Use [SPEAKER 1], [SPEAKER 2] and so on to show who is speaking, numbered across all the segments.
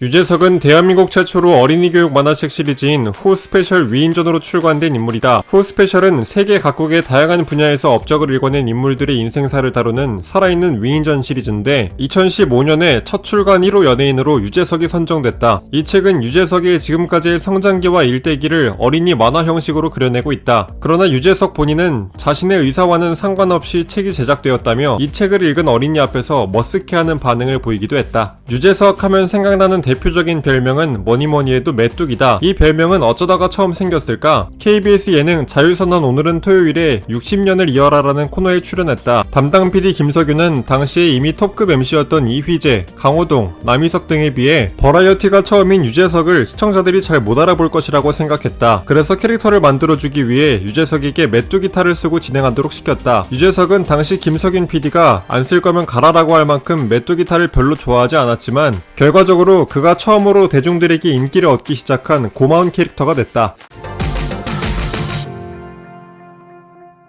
[SPEAKER 1] 유재석은 대한민국 최초로 어린이 교육 만화책 시리즈인 호 스페셜 위인전으로 출간된 인물이다. 호 스페셜은 세계 각국의 다양한 분야에서 업적을 일궈낸 인물들의 인생사를 다루는 살아있는 위인전 시리즈인데 2015년에 첫 출간 1호 연예인으로 유재석이 선정됐다. 이 책은 유재석의 지금까지의 성장기와 일대기를 어린이 만화 형식으로 그려내고 있다. 그러나 유재석 본인은 자신의 의사와는 상관없이 책이 제작되었다며 이 책을 읽은 어린이 앞에서 머쓱해하는 반응을 보이기도 했다. 유재석 하면 생각나는 대표적인 별명은 뭐니뭐니해도 메뚜기다. 이 별명은 어쩌다가 처음 생겼을까? KBS 예능 자유선언 오늘은 토요일에 60년을 이어라라는 코너에 출연했다. 담당 PD 김석윤은 당시에 이미 톱급 MC였던 이휘재, 강호동, 남희석 등에 비해 버라이어티가 처음인 유재석을 시청자들이 잘 못 알아볼 것이라고 생각했다. 그래서 캐릭터를 만들어주기 위해 유재석에게 메뚜기 탈을 쓰고 진행하도록 시켰다. 유재석은 당시 김석윤 PD가 안 쓸 거면 가라라고 할 만큼 메뚜기 탈을 별로 좋아하지 않았지만 결과적으로 그가 처음으로 대중들에게 인기를 얻기 시작한 고마운 캐릭터가 됐다.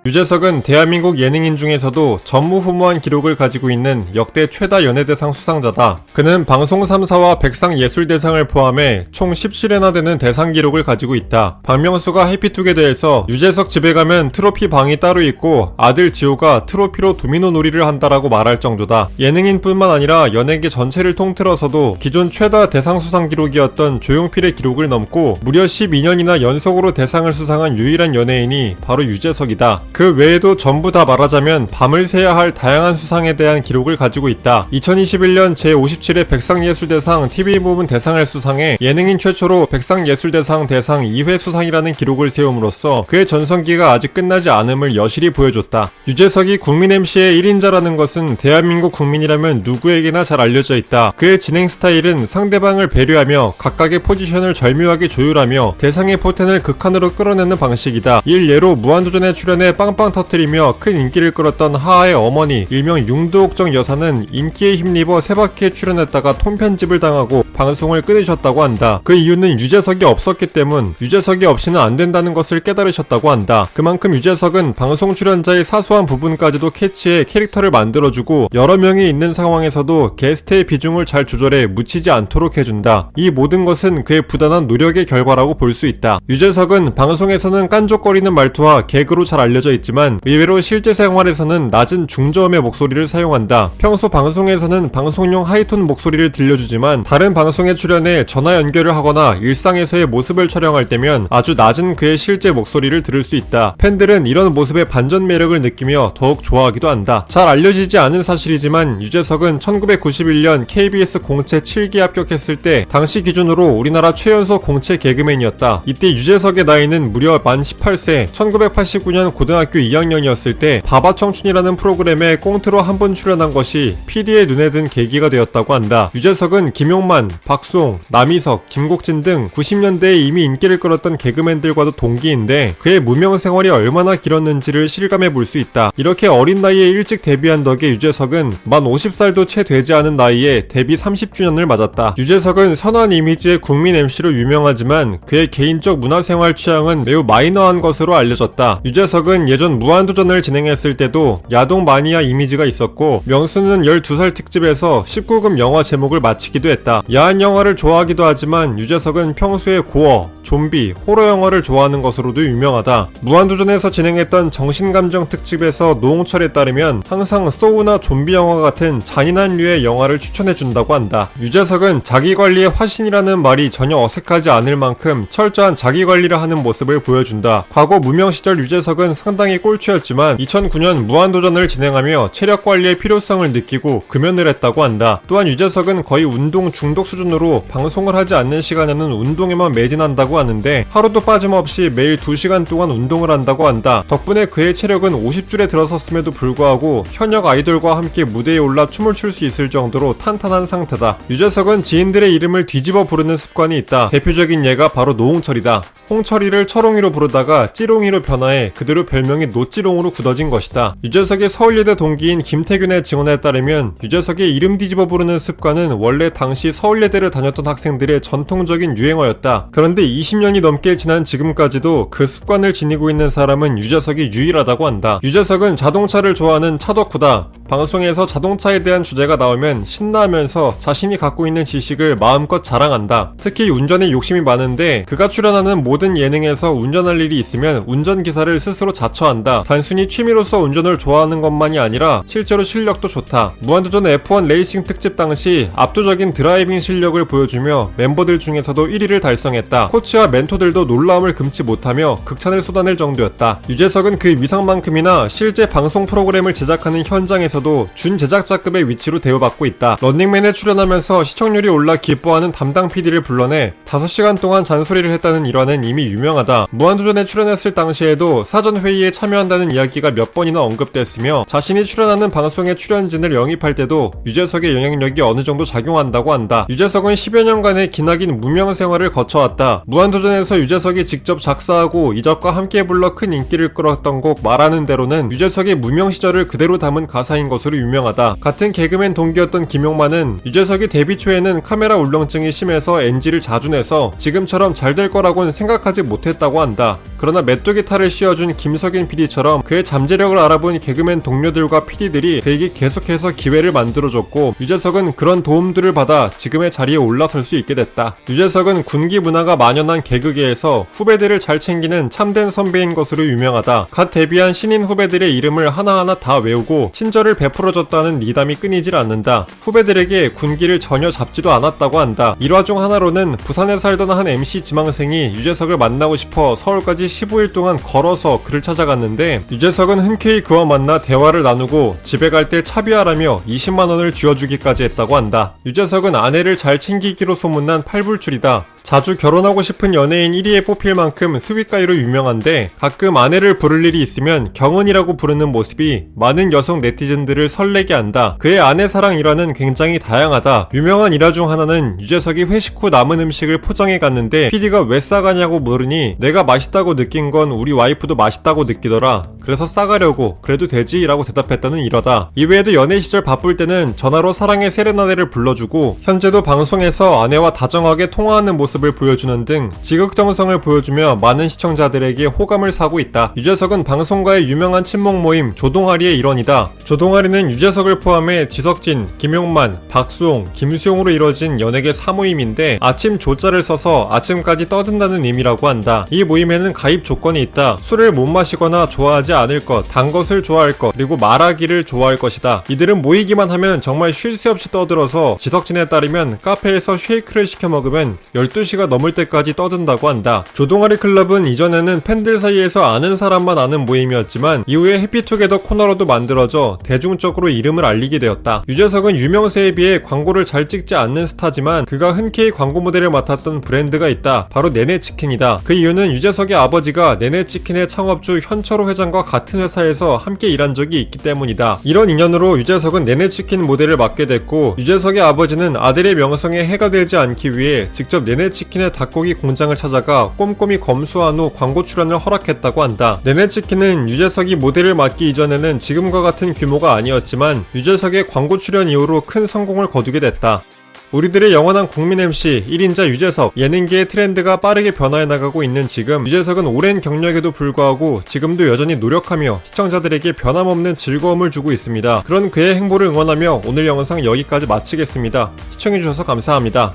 [SPEAKER 1] 유재석은 대한민국 예능인 중에서도 전무후무한 기록을 가지고 있는 역대 최다 연예대상 수상자다. 그는 방송 3사와 백상예술대상을 포함해 총 17회나 되는 대상 기록을 가지고 있다. 박명수가 해피투게더에서 유재석 집에 가면 트로피 방이 따로 있고 아들 지호가 트로피로 도미노 놀이를 한다라고 말할 정도다. 예능인뿐만 아니라 연예계 전체를 통틀어서도 기존 최다 대상 수상 기록이었던 조용필의 기록을 넘고 무려 12년이나 연속으로 대상을 수상한 유일한 연예인이 바로 유재석이다. 그 외에도 전부 다 말하자면 밤을 새야 할 다양한 수상에 대한 기록을 가지고 있다. 2021년 제57회 백상예술대상 TV부문 대상을 수상해 예능인 최초로 백상예술대상 대상 2회 수상이라는 기록을 세움으로써 그의 전성기가 아직 끝나지 않음을 여실히 보여줬다. 유재석이 국민 MC의 1인자라는 것은 대한민국 국민이라면 누구에게나 잘 알려져 있다. 그의 진행 스타일은 상대방을 배려하며 각각의 포지션을 절묘하게 조율하며 대상의 포텐을 극한으로 끌어내는 방식이다. 일례로 무한도전에 출연해 빵빵 터뜨리며 큰 인기를 끌었던 하하의 어머니 일명 융두옥정 여사는 인기에 힘입어 세바퀴에 출연했다가 톤편집을 당하고 방송을 끊으셨다고 한다. 그 이유는 유재석이 없었기 때문 유재석이 없이는 안 된다는 것을 깨달으셨다고 한다. 그만큼 유재석은 방송 출연자의 사소한 부분까지도 캐치해 캐릭터를 만들어주고 여러 명이 있는 상황에서도 게스트의 비중을 잘 조절해 묻히지 않도록 해준다. 이 모든 것은 그의 부단한 노력의 결과라고 볼 수 있다. 유재석은 방송에서는 깐족거리는 말투와 개그로 잘 알려져 있지만 의외로 실제 생활에서는 낮은 중저음의 목소리를 사용한다. 평소 방송에서는 방송용 하이톤 목소리를 들려주지만 다른 방송에 출연해 전화 연결을 하거나 일상에서의 모습을 촬영할 때면 아주 낮은 그의 실제 목소리를 들을 수 있다. 팬들은 이런 모습의 반전 매력을 느끼며 더욱 좋아하기도 한다. 잘 알려지지 않은 사실이지만 유재석은 1991년 KBS 공채 7기 합격했을 때 당시 기준으로 우리나라 최연소 공채 개그맨이었다. 이때 유재석의 나이는 무려 만 18세, 1989년 고등학교 2학년이었을 때 바바청춘이라는 프로그램에 꽁트로 한 번 출연한 것이 PD의 눈에 든 계기가 되었다고 한다. 유재석은 김용만, 박수홍, 남희석, 김국진 등 90년대에 이미 인기를 끌었던 개그맨들과도 동기인데 그의 무명 생활이 얼마나 길었는지를 실감해 볼 수 있다. 이렇게 어린 나이에 일찍 데뷔한 덕에 유재석은 만 50살도 채 되지 않은 나이에 데뷔 30주년을 맞았다. 유재석은 선한 이미지의 국민 MC로 유명하지만 그의 개인적 문화생활 취향은 매우 마이너한 것으로 알려졌다. 유재석은 예전 무한도전을 진행했을 때도 야동 마니아 이미지가 있었고 명수는 12살 특집에서 19금 영화 제목을 맞히기도 했다. 야한 영화를 좋아하기도 하지만 유재석은 평소에 고어, 좀비, 호러 영화를 좋아하는 것으로도 유명하다. 무한도전에서 진행했던 정신감정 특집에서 노홍철에 따르면 항상 소우나 좀비 영화 같은 잔인한 류의 영화를 추천해준다고 한다. 유재석은 자기관리의 화신이라는 말이 전혀 어색하지 않을 만큼 철저한 자기관리를 하는 모습을 보여준다. 과거 무명 시절 유재석은 상당히 꼴찌였지만 2009년 무한도전을 진행하며 체력 관리의 필요성을 느끼고 금연을 했다고 한다. 또한 유재석은 거의 운동 중독 수준으로 방송을 하지 않는 시간에는 운동에만 매진한다고 하는데 하루도 빠짐없이 매일 2시간 동안 운동을 한다고 한다. 덕분에 그의 체력은 50줄에 들어섰음에도 불구하고 현역 아이돌과 함께 무대에 올라 춤을 출 수 있을 정도로 탄탄한 상태다. 유재석은 지인들의 이름을 뒤집어 부르는 습관이 있다. 대표적인 예가 바로 노홍철이다. 홍철이를 철홍이로 부르다가 찌롱이로 변화해 그대로 별명이 노찌롱으로 굳어진 것이다. 유재석의 서울예대 동기인 김태균의 증언에 따르면 유재석의 이름 뒤집어 부르는 습관은 원래 당시 서울예대를 다녔던 학생들의 전통적인 유행어였다. 그런데 20년이 넘게 지난 지금까지도 그 습관을 지니고 있는 사람은 유재석이 유일하다고 한다. 유재석은 자동차를 좋아하는 차덕후다. 방송에서 자동차에 대한 주제가 나오면 신나하면서 자신이 갖고 있는 지식을 마음껏 자랑한다. 특히 운전에 욕심이 많은데 그가 출연하는 모든 예능에서 운전할 일이 있으면 운전기사를 스스로 자처한다. 단순히 취미로서 운전을 좋아하는 것만이 아니라 실제로 실력도 좋다. 무한도전 F1 레이싱 특집 당시 압도적인 드라이빙 실력을 보여주며 멤버들 중에서도 1위를 달성했다. 코치와 멘토들도 놀라움을 금치 못하며 극찬을 쏟아낼 정도였다. 유재석은 그 위상만큼이나 실제 방송 프로그램을 제작하는 현장에서도 준 제작자급의 위치로 대우받고 있다. 런닝맨에 출연하면서 시청률이 올라 기뻐하는 담당 PD를 불러내 5시간 동안 잔소리를 했다는 일화는 이미 유명하다. 무한도전에 출연했을 당시에도 사전회의에 참여한다는 이야기가 몇 번이나 언급됐으며 자신이 출연하는 방송의 출연진을 영입할 때도 유재석의 영향력이 어느 정도 작용한다고 한다. 유재석은 10여 년간의 기나긴 무명 생활을 거쳐왔다. 무한도전에서 유재석이 직접 작사하고 이적과 함께 불러 큰 인기를 끌었던 곡 말하는 대로는 유재석의 무명 시절을 그대로 담은 가사인 것으로 유명하다. 같은 개그맨 동기였던 김용만은 유재석이 데뷔 초에는 카메라 울렁증이 심해서 NG를 자주 내서 지금처럼 잘 될 거라고는 생각하지 못했다고 한다. 그러나 메뚜기 탈을 씌워준 김석인 PD처럼 그의 잠재력을 알아본 개그맨 동료들과 PD들이 그에게 계속해서 기회를 만들어줬고 유재석은 그런 도움들을 받아 지금의 자리에 올라설 수 있게 됐다. 유재석은 군기 문화가 만연한 개그계에서 후배들을 잘 챙기는 참된 선배인 것으로 유명하다. 갓 데뷔한 신인 후배들의 이름을 하나하나 다 외우고 친절을 베풀어줬다는 미담이 끊이질 않는다. 후배들에게 군기를 전혀 잡지도 않았다고 한다. 일화 중 하나로는 부산에 살던 한 MC 지망생이 유재석을 만나고 싶어 서울까지 15일 동안 걸어서 그를 찾아갔는데 유재석은 흔쾌히 그와 만나 대화를 나누고 집에 갈 때 차비하라며 20만원을 쥐어주기까지 했다고 한다. 유재석은 아내를 잘 챙기기로 소문난 팔불출이다. 자주 결혼하고 싶은 연예인 1위에 뽑힐 만큼 스윗가이로 유명한데 가끔 아내를 부를 일이 있으면 경은이라고 부르는 모습이 많은 여성 네티즌들을 설레게 한다. 그의 아내 사랑 일화는 굉장히 다양하다. 유명한 일화 중 하나는 유재석이 회식 후 남은 음식을 포장해 갔는데 PD가 왜 싸가냐고 물으니 내가 맛있다고 느낀 건 우리 와이프도 맛있다고 느끼더라. 그래서 싸가려고 그래도 되지? 라고 대답했다는 일화다. 이외에도 연애 시절 바쁠 때는 전화로 사랑의 세레나데를 불러주고 현재도 방송에서 아내와 다정하게 통화하는 모습을 보여주는 등 지극정성을 보여주며 많은 시청자들에게 호감을 사고 있다. 유재석은 방송가의 유명한 친목 모임 조동아리의 일원이다. 조동아리는 유재석을 포함해 지석진, 김용만, 박수홍, 김수용으로 이뤄진 연예계 사모임인데 아침 조자를 써서 아침까지 떠든다는 의미라고 한다. 이 모임에는 가입 조건이 있다. 술을 못 마시거나 좋아하지 않을 것, 단 것을 좋아할 것, 그리고 말하기를 좋아할 것이다. 이들은 모이기만 하면 정말 쉴 새 없이 떠들어서 지석진에 따르면 카페에서 쉐이크를 시켜 먹으면 12시가 넘을 때까지 떠든다고 한다. 조동아리 클럽은 이전에는 팬들 사이에서 아는 사람만 아는 모임이었지만 이후에 해피투게더 코너로도 만들어져 대중적으로 이름을 알리게 되었다. 유재석은 유명세에 비해 광고를 잘 찍지 않는 스타지만 그가 흔쾌히 광고 모델을 맡았던 브랜드가 있다. 바로 네네치킨이다. 그 이유는 유재석의 아버지가 네네치킨의 창업주 현철호 회장과 같은 회사에서 함께 일한 적이 있기 때문이다. 이런 인연으로 유재석은 네네치킨 모델을 맡게 됐고 유재석의 아버지는 아들의 명성에 해가 되지 않기 위해 직접 네네치킨의 닭고기 공장을 찾아가 꼼꼼히 검수한 후 광고 출연을 허락했다고 한다. 네네치킨은 유재석이 모델을 맡기 이전에는 지금과 같은 규모가 아니었지만 유재석의 광고 출연 이후로 큰 성공을 거두게 됐다. 우리들의 영원한 국민 MC 1인자 유재석. 예능계의 트렌드가 빠르게 변화해 나가고 있는 지금 유재석은 오랜 경력에도 불구하고 지금도 여전히 노력하며 시청자들에게 변함없는 즐거움을 주고 있습니다. 그런 그의 행보를 응원하며 오늘 영상 여기까지 마치겠습니다. 시청해주셔서 감사합니다.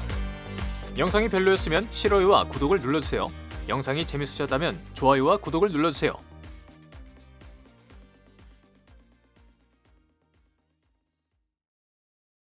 [SPEAKER 2] 영상이 별로였으면 싫어요와 구독을 눌러주세요. 영상이 재밌으셨다면 좋아요와 구독을 눌러주세요.